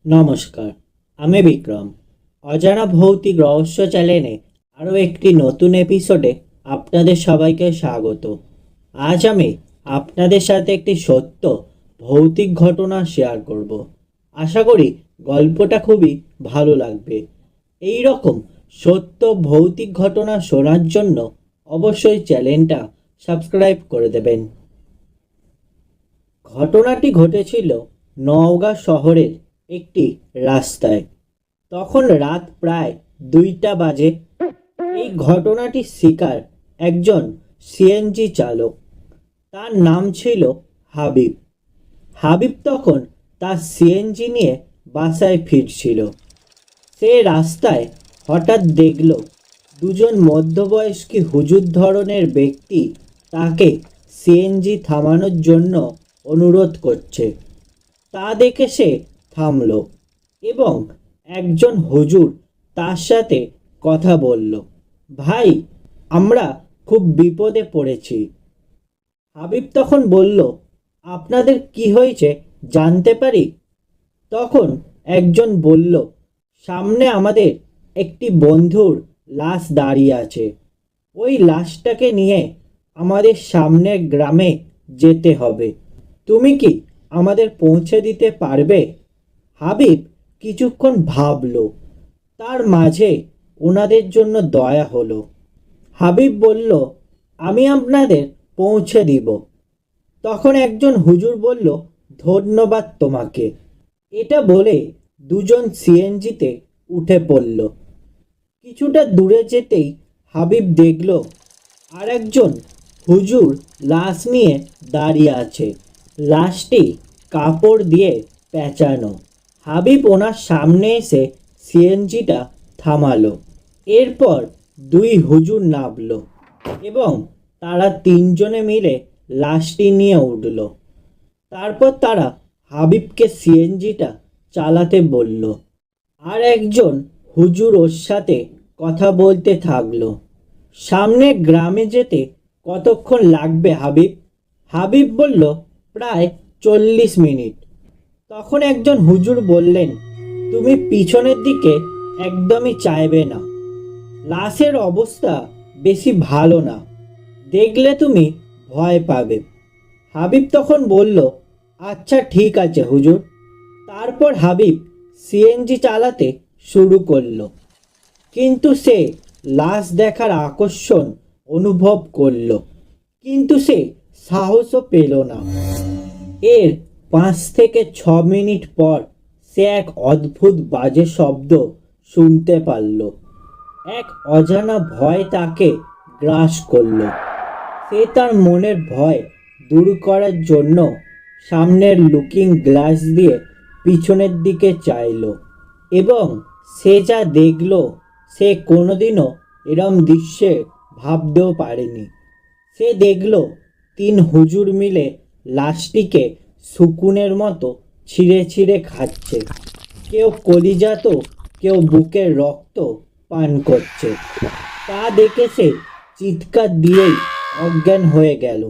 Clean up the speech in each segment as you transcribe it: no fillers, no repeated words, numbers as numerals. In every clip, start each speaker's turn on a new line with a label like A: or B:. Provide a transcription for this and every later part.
A: নমস্কার, আমি বিক্রম। অজানা ভৌতিক রহস্য চ্যানেলে আরও একটি নতুন এপিসোডে আপনাদের সবাইকে স্বাগত। আজ আমি আপনাদের সাথে একটি সত্য ভৌতিক ঘটনা শেয়ার করব। আশা করি গল্পটা খুবই ভালো লাগবে। এই রকম সত্য ভৌতিক ঘটনা শোনার জন্য অবশ্যই চ্যানেলটা সাবস্ক্রাইব করে দেবেন। ঘটনাটি ঘটেছিল নওগাঁ শহরের একটি রাস্তায়। তখন রাত প্রায় 2টা বাজে। এই ঘটনাটির শিকার একজন সিএনজি চালক। তার নাম ছিল হাবিব। হাবিব তখন তার সিএনজি নিয়ে বাসায় ফিরছিল। সে রাস্তায় হঠাৎ দেখল দুজন মধ্যবয়স্ক হুজুর ধরনের ব্যক্তি তাকে সিএনজি থামানোর জন্য অনুরোধ করছে। তা দেখে সে থামল এবং একজন হুজুর তার সাথে কথা বলল। ভাই, আমরা খুব বিপদে পড়েছি। হাবিব তখন বলল, আপনাদের কি হয়েছে জানতে পারি? তখন একজন বলল, সামনে আমাদের একটি বন্ধুর লাশ দাঁড়িয়ে আছে। ওই লাশটাকে নিয়ে আমাদের সামনের গ্রামে যেতে হবে। তুমি কি আমাদের পৌঁছে দিতে পারবে? হাবিব কিছুক্ষণ ভাবল। তার মাঝে ওনাদের জন্য দয়া হলো। হাবিব বলল, আমি আপনাদের পৌঁছে দিব। তখন একজন হুজুর বলল, ধন্যবাদ তোমাকে। এটা বলে দুজন সিএনজিতে উঠে পড়ল। কিছুটা দূরে যেতেই হাবিব দেখল আর একজন হুজুর লাশ নিয়ে দাঁড়িয়ে আছে। লাশটি কাপড় দিয়ে পেঁচানো। হাবিব ওনার সামনে এসে সিএনজিটা থামালো। এরপর দুই হুজুর নামলো এবং তারা তিনজনে মিলে লাশটি নিয়ে উঠল। তারপর তারা হাবিবকে সিএনজিটা চালাতে বলল আর একজন হুজুর ওর সাথে কথা বলতে থাকলো। সামনে গ্রামে যেতে কতক্ষণ লাগবে হাবিব? হাবিব বলল, প্রায় 40 মিনিট। তখন একজন হুজুর বললেন, তুমি পিছনের দিকে একদমই চাইবে না। লাশের অবস্থা বেশি ভালো না, দেখলে তুমি ভয় পাবে। হাবিব তখন বলল, আচ্ছা ঠিক আছে হুজুর। তারপর হাবিব সিএনজি চালাতে শুরু করলো। কিন্তু সে লাশ দেখার আকর্ষণ অনুভব করলো, কিন্তু সে সাহসও পেল না। এর 5 থেকে 6 মিনিট পর সে এক অদ্ভুত বাজে শব্দ শুনতে পারল। এক অজানা ভয় তাকে গ্রাস করল। সে তার মনের ভয় দূর করার জন্য সামনের লুকিং গ্লাস দিয়ে পিছনের দিকে চাইল এবং সে যা দেখল সে কোনোদিনও এরম দৃশ্যে ভাবতেও পারেনি। সে দেখল 3 হুজুর মিলে লাশটিকে শকুনের মতো ছিঁড়ে ছিঁড়ে খাচ্ছে। কেউ কলিজা তো কেউ বুকের রক্ত পান করছে। তা দেখে সে চিৎকার দিয়েই অজ্ঞান হয়ে গেল।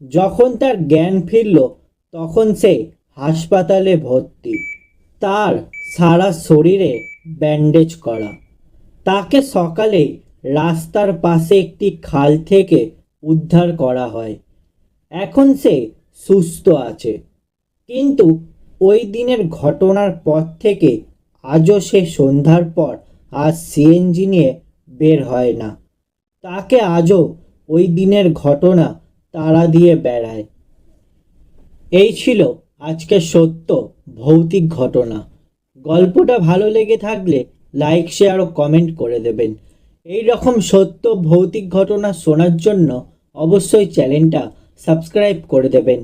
A: যখন তার জ্ঞান ফিরল তখন সে হাসপাতালে ভর্তি। তার সারা শরীরে ব্যান্ডেজ করা। তাকে সকালে রাস্তার পাশে একটি খাল থেকে উদ্ধার করা হয়। এখন সে সুস্থ আছে। কিন্তু ওই দিনের ঘটনার পর থেকে আজও সে সন্ধ্যার পর আর সিএনজি নিয়ে বের হয় না। তাকে আজও ওই দিনের ঘটনা তাড়া দিয়ে বেড়ায়। এই ছিল আজকের সত্য ভৌতিক ঘটনা। গল্পটা ভালো লেগে থাকলে লাইক, শেয়ার ও কমেন্ট করে দেবেন। এই রকম সত্য ভৌতিক ঘটনা শোনার জন্য অবশ্যই চ্যানেলটা সাবস্ক্রাইব করে দেবেন।